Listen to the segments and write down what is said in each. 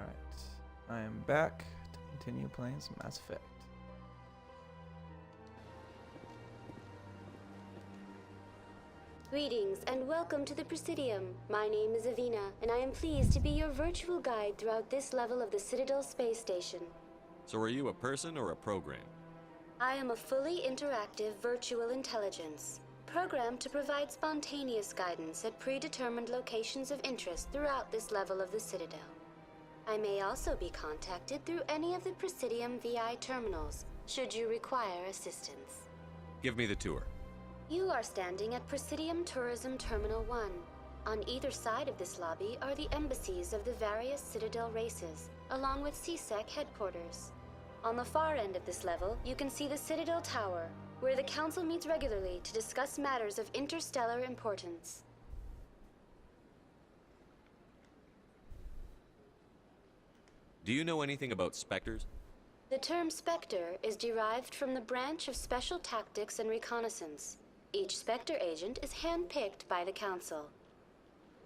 Alright, I am back to continue playing some Mass Effect. Greetings and welcome to the Presidium. My name is Avina, and I am pleased to be your virtual guide throughout this level of the Citadel space station. So are you a person or a program? I am a fully interactive virtual intelligence, programmed to provide spontaneous guidance at predetermined locations of interest throughout this level of the Citadel. I may also be contacted through any of the Presidium VI terminals, should you require assistance. Give me the tour. You are standing at Presidium Tourism Terminal 1. On either side of this lobby are the embassies of the various Citadel races, along with CSEC headquarters. On the far end of this level, you can see the Citadel Tower, where the Council meets regularly to discuss matters of interstellar importance. Do you know anything about specters? The term Spectre is derived from the branch of Special Tactics and Reconnaissance. Each Spectre agent is handpicked by the Council.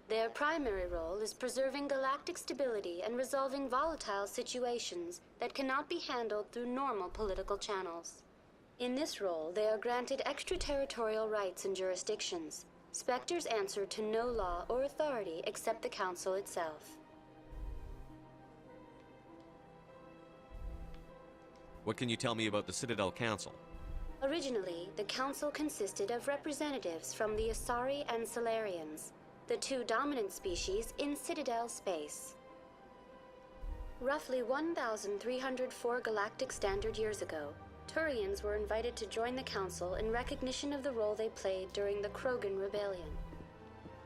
Their primary role is preserving galactic stability and resolving volatile situations that cannot be handled through normal political channels. In this role, they are granted extraterritorial rights and jurisdictions. Spectres answer to no law or authority except the Council itself. What can you tell me about the Citadel Council? Originally, the Council consisted of representatives from the Asari and Solarians, the two dominant species in Citadel space. Roughly 1,304 galactic standard years ago, Turians were invited to join the Council in recognition of the role they played during the Krogan Rebellion.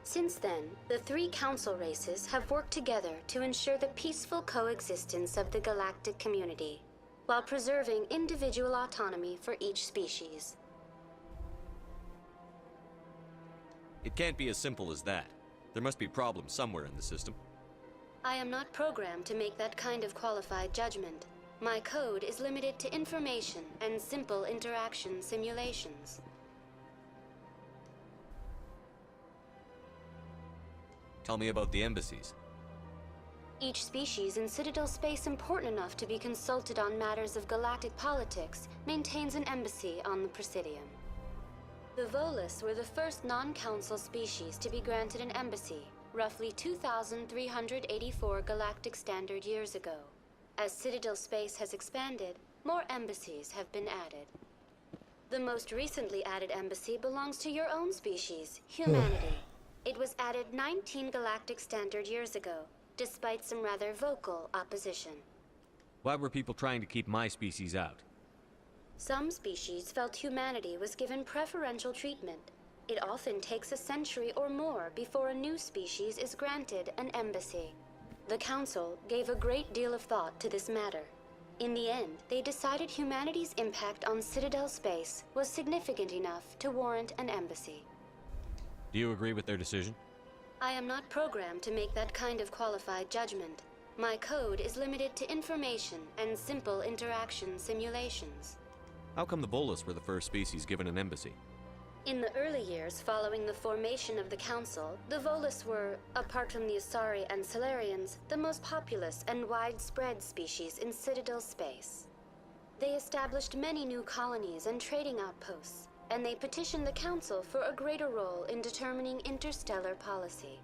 Since then, the three Council races have worked together to ensure the peaceful coexistence of the galactic community, while preserving individual autonomy for each species. It can't be as simple as that. There must be problems somewhere in the system. I am not programmed to make that kind of qualified judgment. My code is limited to information and simple interaction simulations. Tell me about the embassies. Each species in Citadel space important enough to be consulted on matters of galactic politics maintains an embassy on the Presidium. The Volus were the first non-council species to be granted an embassy, roughly 2,384 galactic standard years ago. As Citadel space has expanded, more embassies have been added. The most recently added embassy belongs to your own species, humanity. It was added 19 galactic standard years ago, despite some rather vocal opposition. Why were people trying to keep my species out? Some species felt humanity was given preferential treatment. It often takes a century or more before a new species is granted an embassy. The Council gave a great deal of thought to this matter. In the end, they decided humanity's impact on Citadel space was significant enough to warrant an embassy. Do you agree with their decision? I am not programmed to make that kind of qualified judgment. My code is limited to information and simple interaction simulations. How come the Volus were the first species given an embassy? In the early years following the formation of the Council, the Volus were, apart from the Asari and Solarians, the most populous and widespread species in Citadel space. They established many new colonies and trading outposts, and they petitioned the Council for a greater role in determining interstellar policy.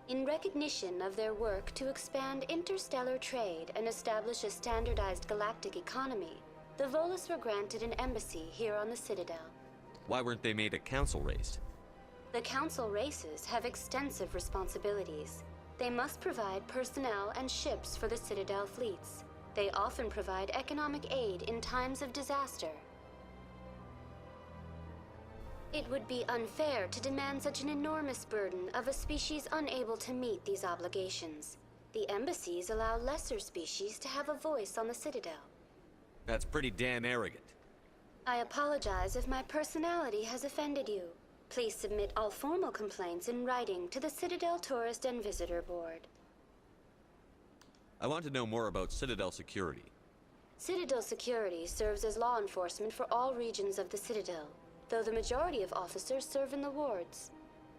In recognition of their work to expand interstellar trade and establish a standardized galactic economy, the Volus were granted an embassy here on the Citadel. Why weren't they made a council race? The Council races have extensive responsibilities. They must provide personnel and ships for the Citadel fleets. They often provide economic aid in times of disaster. It would be unfair to demand such an enormous burden of a species unable to meet these obligations. The embassies allow lesser species to have a voice on the Citadel. That's pretty damn arrogant. I apologize if my personality has offended you. Please submit all formal complaints in writing to the Citadel Tourist and Visitor Board. I want to know more about Citadel security. Citadel security serves as law enforcement for all regions of the Citadel, though the majority of officers serve in the wards.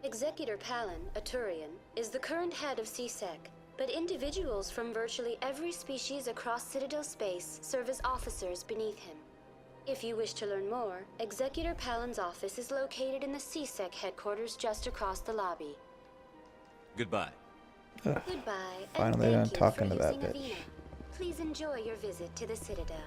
Executor Palin, a Turian, is the current head of CSEC. but individuals from virtually every species across Citadel space serve as officers beneath him. If you wish to learn more, Executor Pallen's office is located in the CSEC headquarters just across the lobby. Goodbye. Goodbye, and Finally done thank you talking for to that using bitch. Avena. Please enjoy your visit to the Citadel.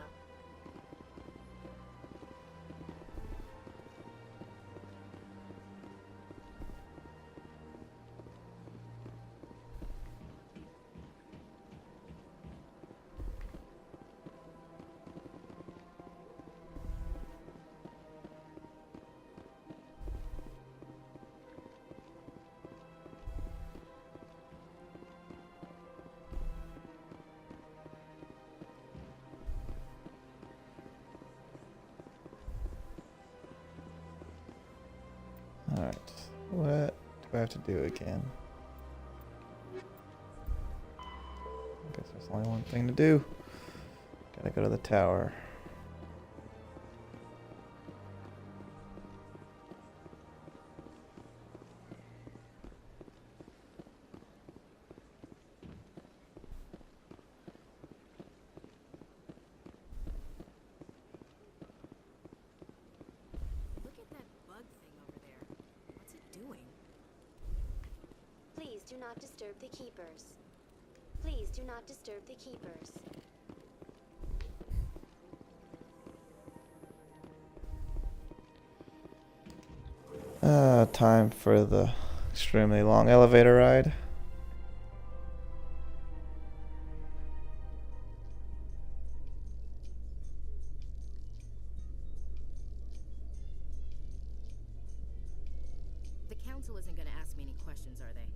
Alright, what do I have to do again? I guess there's only one thing to do. Gotta go to the tower. Look at that bug thing over there. What's it doing? Please do not disturb the keepers. Please do not disturb the keepers. Time for the extremely long elevator ride. The council isn't going to ask me any questions, are they?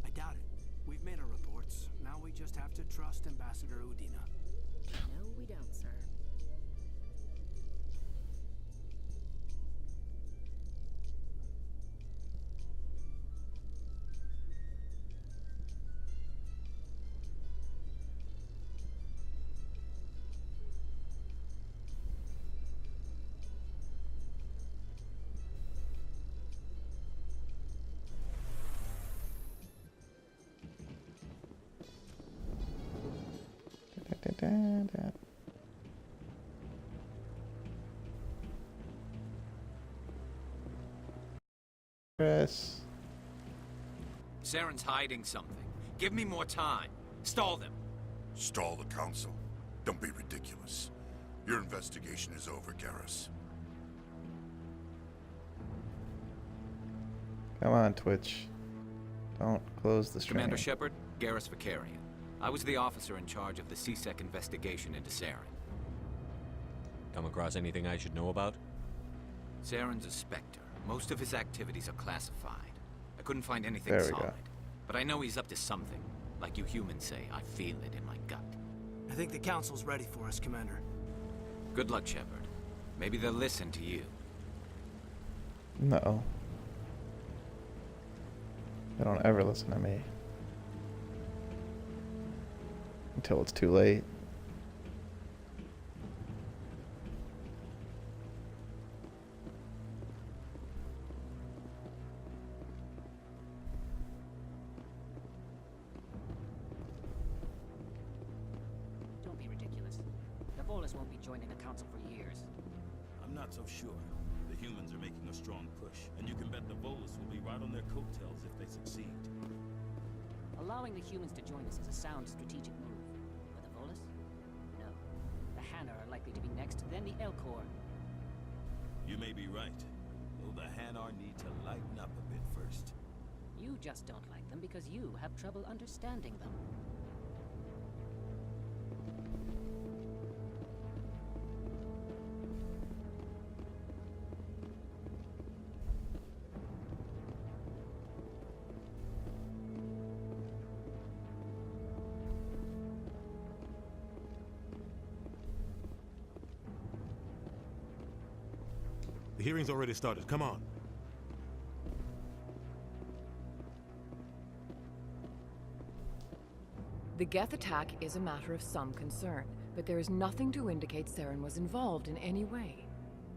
I doubt it. We've made our reports. Now we just have to trust Ambassador Udina. No, we don't, sir. Chris. Saren's hiding something. Give me more time. Stall them. Stall the council? Don't be ridiculous. Your investigation is over, Garrus. Come on, Twitch. Don't close the stream. Commander Shepard, Garrus Vicarian. I was the officer in charge of the CSEC investigation into Saren. Come across anything I should know about? Saren's a Spectre. Most of his activities are classified. I couldn't find anything There we go. solid. But I know he's up to something. Like you humans say, I feel it in my gut. I think the council's ready for us, Commander. Good luck, Shepard. Maybe they'll listen to you. No. They don't ever listen to me. Until it's too late. Don't be ridiculous. The Volus won't be joining the council for years. I'm not so sure. The humans are making a strong push, and you can bet the Volus will be right on their coattails if they succeed. Allowing the humans to join us is a sound strategic move. But the Volus? No. The Hanna are likely to be next, then the Elcor. You may be right, though the Hanar need to lighten up a bit first. You just don't like them because you have trouble understanding them. The hearing's already started. Come on. The Geth attack is a matter of some concern, but there is nothing to indicate Saren was involved in any way.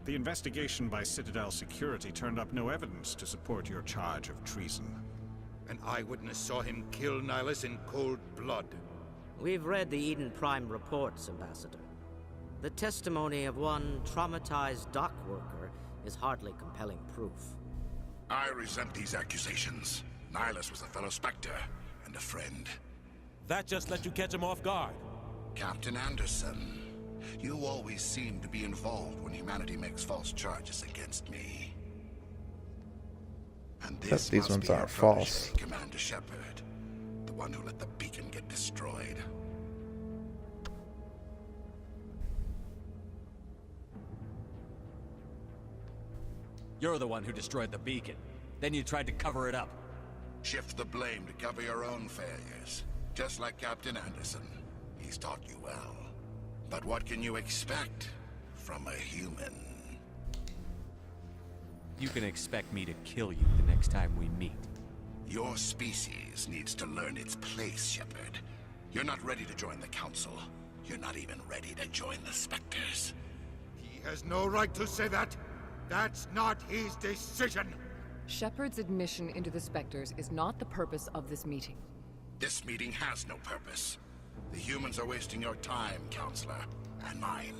The investigation by Citadel Security turned up no evidence to support your charge of treason. An eyewitness saw him kill Nihilus in cold blood. We've read the Eden Prime reports, Ambassador. The testimony of one traumatized dock worker is hardly compelling proof. I resent these accusations. Nihilus was a fellow Spectre and a friend. That just let you catch him off guard. Captain Anderson, you always seem to be involved when humanity makes false charges against me. And this These must ones be your aren't false. protege, Commander Shepard, the one who let the beacon get destroyed. You're the one who destroyed the beacon. Then you tried to cover it up. Shift the blame to cover your own failures. Just like Captain Anderson. He's taught you well. But what can you expect from a human? You can expect me to kill you the next time we meet. Your species needs to learn its place, Shepard. You're not ready to join the Council. You're not even ready to join the Spectres. He has no right to say that. That's not his decision. Shepard's admission into the Spectres is not the purpose of this meeting. This meeting has no purpose. The humans are wasting your time, Counselor, and mine.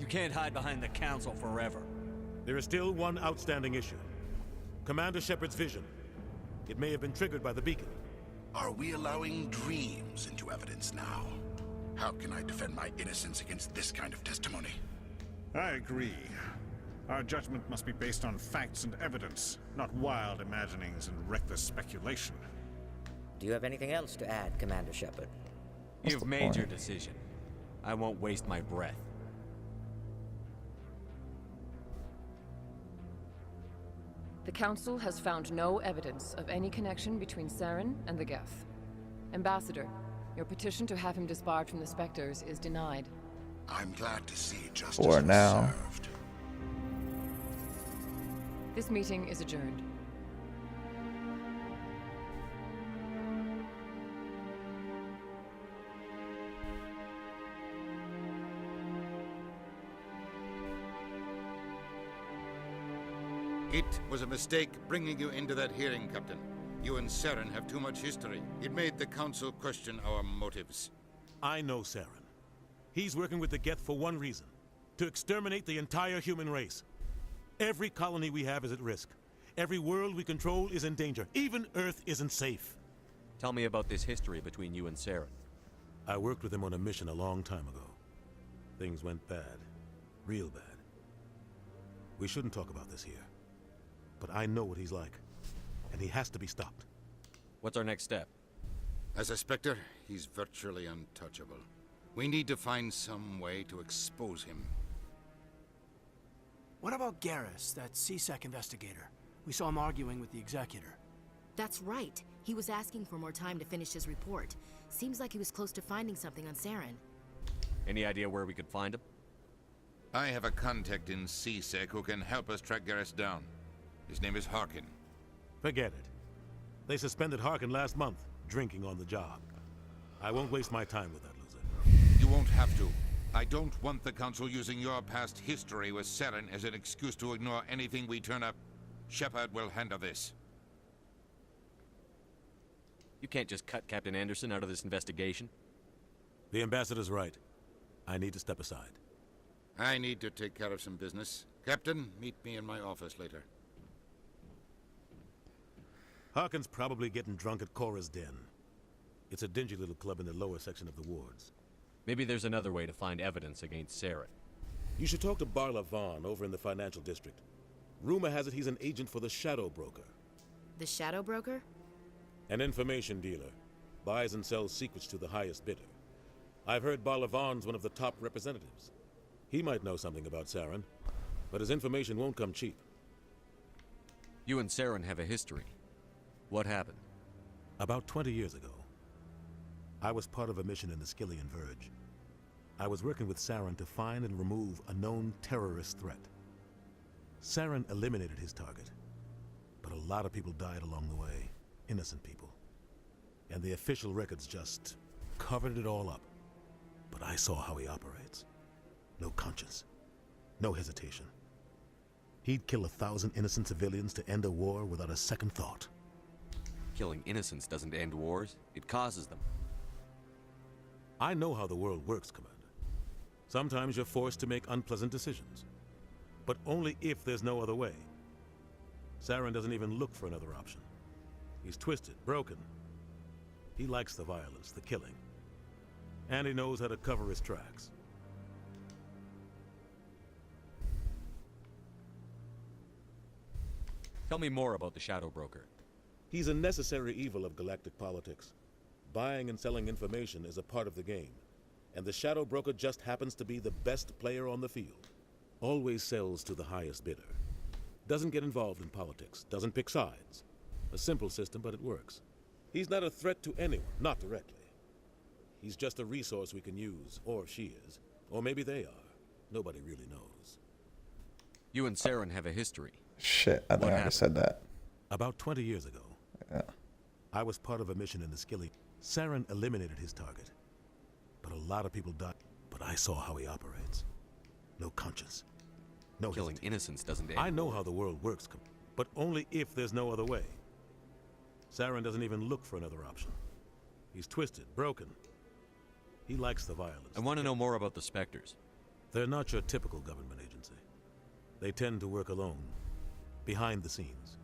You can't hide behind the Council forever. There is still one outstanding issue. Commander Shepard's vision. It may have been triggered by the beacon. Are we allowing dreams into evidence now? How can I defend my innocence against this kind of testimony? I agree. Our judgment must be based on facts and evidence, not wild imaginings and reckless speculation. Do you have anything else to add, Commander Shepard? You've made your decision. I won't waste my breath. The Council has found no evidence of any connection between Saren and the Geth. Ambassador, your petition to have him disbarred from the Spectres is denied. I'm glad to see justice For was now. served. This meeting is adjourned. It was a mistake bringing you into that hearing, Captain. You and Saren have too much history. It made the Council question our motives. I know Saren. He's working with the Geth for one reason. To exterminate the entire human race. Every colony we have is at risk. Every world we control is in danger. Even Earth isn't safe. Tell me about this history between you and Saren. I worked with him on a mission a long time ago. Things went bad. Real bad. We shouldn't talk about this here. But I know what he's like. And he has to be stopped. What's our next step? As a Spectre, he's virtually untouchable. We need to find some way to expose him. What about Garrus, that CSEC investigator? We saw him arguing with the Executor. That's right. He was asking for more time to finish his report. Seems like he was close to finding something on Saren. Any idea where we could find him? I have a contact in CSEC who can help us track Garrus down. His name is Harkin. Forget it. They suspended Harkin last month, drinking on the job. I won't waste my time with that loser. You won't have to. I don't want the Council using your past history with Saren as an excuse to ignore anything we turn up. Shepard will handle this. You can't just cut Captain Anderson out of this investigation. The Ambassador's right. I need to step aside. I need to take care of some business. Captain, meet me in my office later. Harkin's probably getting drunk at Cora's Den. It's a dingy little club in the lower section of the wards. Maybe there's another way to find evidence against Saren. You should talk to Barla Vaughn over in the financial district. Rumor has it he's an agent for the Shadow Broker. The Shadow Broker? An information dealer. Buys and sells secrets to the highest bidder. I've heard Barla Vaughn's one of the top representatives. He might know something about Saren, but his information won't come cheap. You and Saren have a history. What happened? About 20 years ago, I was part of a mission in the Skillian Verge. I was working with Saren to find and remove a known terrorist threat. Saren eliminated his target, but a lot of people died along the way, innocent people. And the official records just covered it all up. But I saw how he operates. No conscience, no hesitation. He'd kill 1,000 innocent civilians to end a war without a second thought. Killing innocents doesn't end wars, it causes them. I know how the world works, Commander. Sometimes you're forced to make unpleasant decisions. But only if there's no other way. Saren doesn't even look for another option. He's twisted, broken. He likes the violence, the killing. And he knows how to cover his tracks. Tell me more about the Shadow Broker. He's a necessary evil of galactic politics. Buying and selling information is a part of the game. And the Shadow Broker just happens to be the best player on the field. Always sells to the highest bidder. Doesn't get involved in politics. Doesn't pick sides. A simple system, but it works. He's not a threat to anyone, not directly. He's just a resource we can use, or she is. Or maybe they are. Nobody really knows. You and Saren have a history. Shit, I think I already said that. About 20 years ago, yeah. I was part of a mission in the Skilly. Saren eliminated his target. But a lot of people died. But I saw how he operates. No conscience. No Killing hesitation. innocents doesn't end. I know how the world works, but only if there's no other way. Saren doesn't even look for another option. He's twisted, broken. He likes the violence. I want to know more about the Spectres. They're not your typical government agency. They tend to work alone, behind the scenes.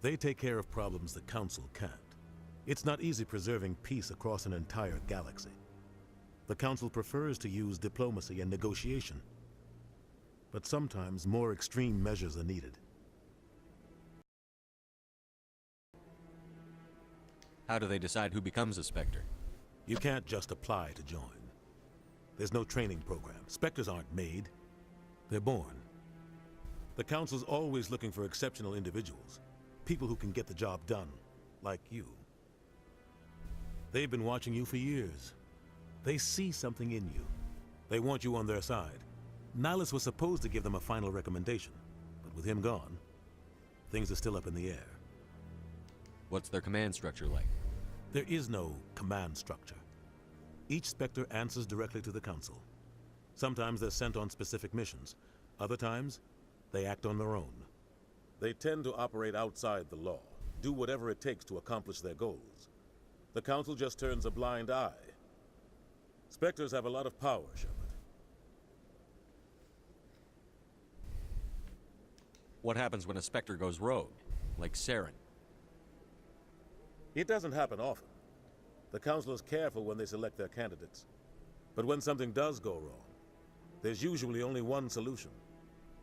They take care of problems the Council can't. It's not easy preserving peace across an entire galaxy. The Council prefers to use diplomacy and negotiation. But sometimes more extreme measures are needed. How do they decide who becomes a Spectre? You can't just apply to join. There's no training program. Spectres aren't made. They're born. The Council's always looking for exceptional individuals. People who can get the job done, like you. They've been watching you for years. They see something in you. They want you on their side. Nihilus was supposed to give them a final recommendation, but with him gone, things are still up in the air. What's their command structure like? There is no command structure. Each Spectre answers directly to the Council. Sometimes they're sent on specific missions. Other times, they act on their own. They tend to operate outside the law, do whatever it takes to accomplish their goals. The Council just turns a blind eye. Spectres have a lot of power, Shepard. What happens when a Spectre goes rogue, like Saren? It doesn't happen often. The Council is careful when they select their candidates. But when something does go wrong, there's usually only one solution.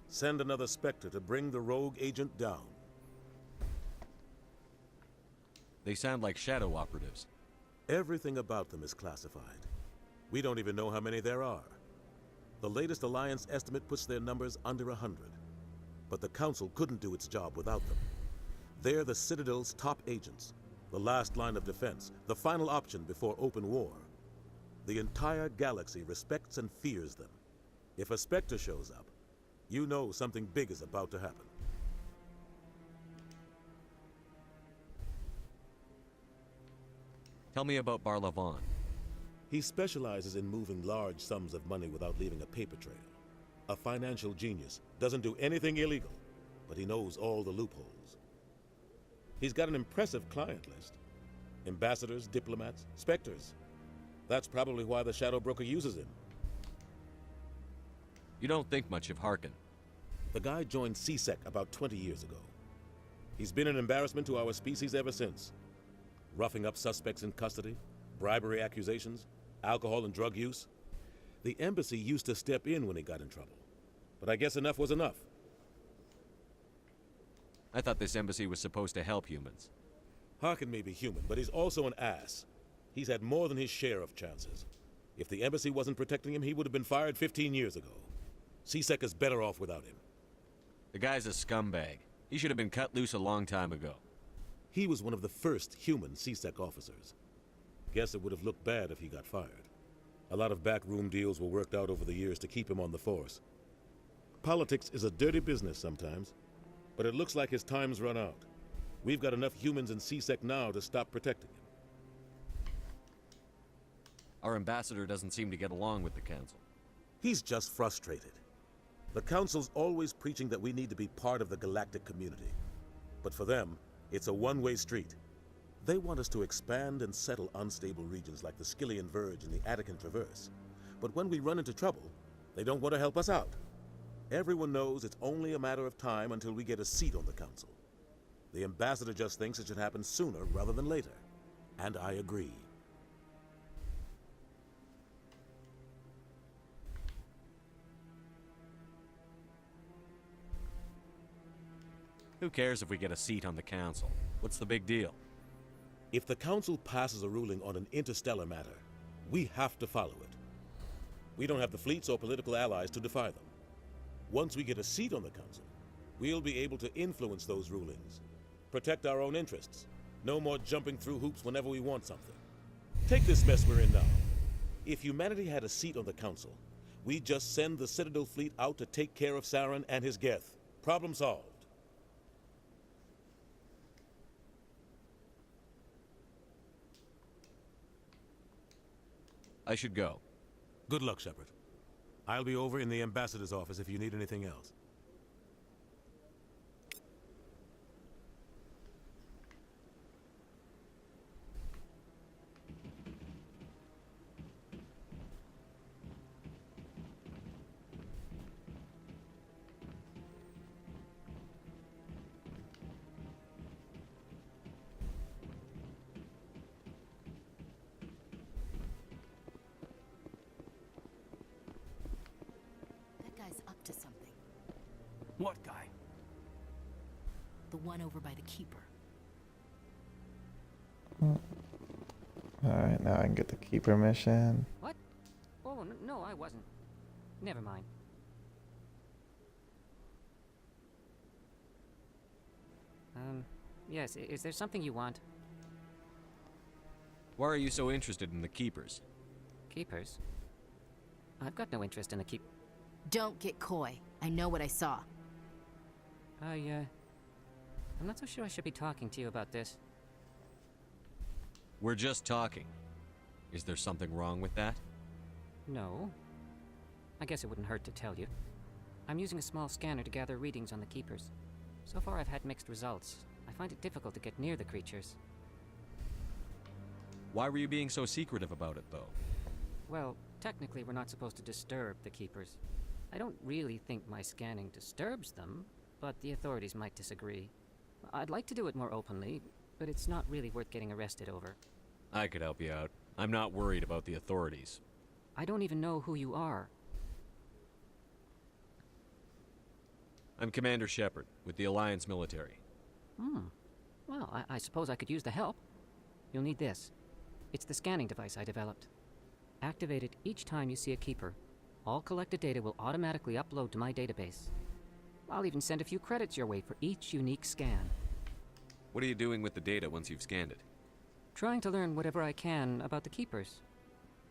Send another Spectre to bring the rogue agent down. They sound like shadow operatives. Everything about them is classified. We don't even know how many there are. The latest Alliance estimate puts their numbers under 100. But the Council couldn't do its job without them. They're the Citadel's top agents, the last line of defense, the final option before open war. The entire galaxy respects and fears them. If a Spectre shows up, you know something big is about to happen. Tell me about Barlavon. He specializes in moving large sums of money without leaving a paper trail. A financial genius, doesn't do anything illegal, but he knows all the loopholes. He's got an impressive client list. Ambassadors, diplomats, Spectres. That's probably why the Shadow Broker uses him. You don't think much of Harkin. The guy joined CSEC about 20 years ago. He's been an embarrassment to our species ever since. Roughing up suspects in custody, bribery accusations, alcohol and drug use. The embassy used to step in when he got in trouble. But I guess enough was enough. I thought this embassy was supposed to help humans. Harkin may be human, but he's also an ass. He's had more than his share of chances. If the embassy wasn't protecting him, he would have been fired 15 years ago. CSEC is better off without him. The guy's a scumbag. He should have been cut loose a long time ago. He was one of the first human CSEC officers. Guess it would have looked bad if he got fired. A lot of backroom deals were worked out over the years to keep him on the force. Politics is a dirty business sometimes, but it looks like his time's run out. We've got enough humans in CSEC now to stop protecting him. Our ambassador doesn't seem to get along with the Council. He's just frustrated. The Council's always preaching that we need to be part of the galactic community. But for them, It's a one-way street. They want us to expand and settle unstable regions like the Skillian Verge and the Attican Traverse. But when we run into trouble, they don't want to help us out. Everyone knows it's only a matter of time until we get a seat on the council. The ambassador just thinks it should happen sooner rather than later. And I agree. Who cares if we get a seat on the council? What's the big deal? If the council passes a ruling on an interstellar matter, we have to follow it. We don't have the fleets or political allies to defy them. Once we get a seat on the council, we'll be able to influence those rulings, protect our own interests. No more jumping through hoops whenever we want something. Take this mess we're in now. If humanity had a seat on the council, we'd just send the Citadel fleet out to take care of Saren and his Geth. Problem solved. I should go. Good luck, Shepard. I'll be over in the ambassador's office if you need anything else. Up to something. What guy? The one over by the Keeper. Alright, now I can get the Keeper mission. What? Oh, no, I wasn't. Never mind. Yes, is there something you want? Why are you so interested in the Keepers? Keepers? I've got no interest in the Don't get coy. I know what I saw. I'm not so sure I should be talking to you about this. We're just talking. Is there something wrong with that? No. I guess it wouldn't hurt to tell you. I'm using a small scanner to gather readings on the Keepers. So far I've had mixed results. I find it difficult to get near the creatures. Why were you being so secretive about it, though? Well, technically we're not supposed to disturb the Keepers. I don't really think my scanning disturbs them, but the authorities might disagree. I'd like to do it more openly, but it's not really worth getting arrested over. I could help you out. I'm not worried about the authorities. I don't even know who you are. I'm Commander Shepard, with the Alliance military. Well, I suppose I could use the help. You'll need this. It's the scanning device I developed. Activate it each time you see a Keeper. All collected data will automatically upload to my database. I'll even send a few credits your way for each unique scan. What are you doing with the data once you've scanned it? Trying to learn whatever I can about the Keepers.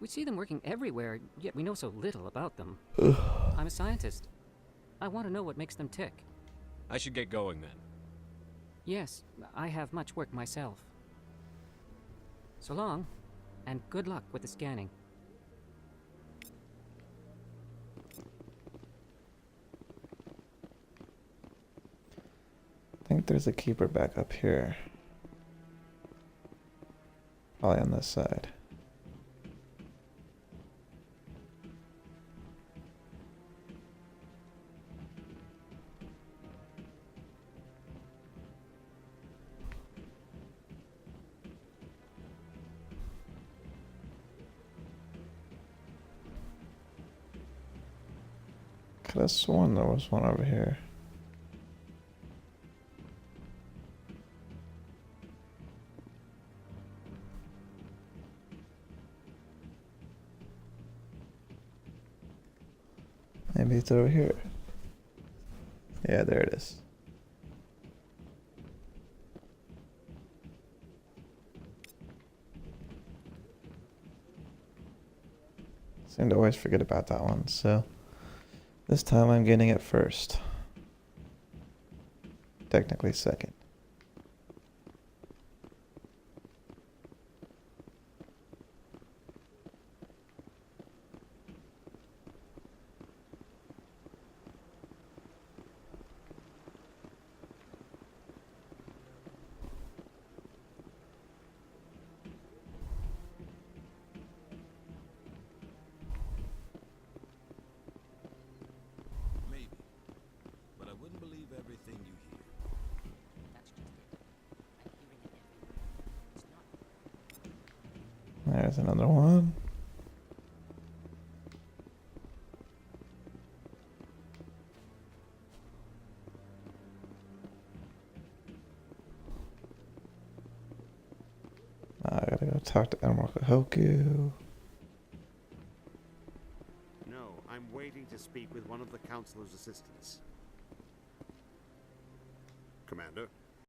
We see them working everywhere, yet we know so little about them. I'm a scientist. I want to know what makes them tick. I should get going then. Yes, I have much work myself. So long, and good luck with the scanning. I think there's a Keeper back up here. Probably on this side. Could have sworn there was one over here. Maybe it's over here. Yeah, there it is. Seem to always forget about that one, so this time I'm getting it first. Technically second. There's another one. I gotta go talk to Admiral Kahoku. No, I'm waiting to speak with one of the Councilor's assistants. Commander,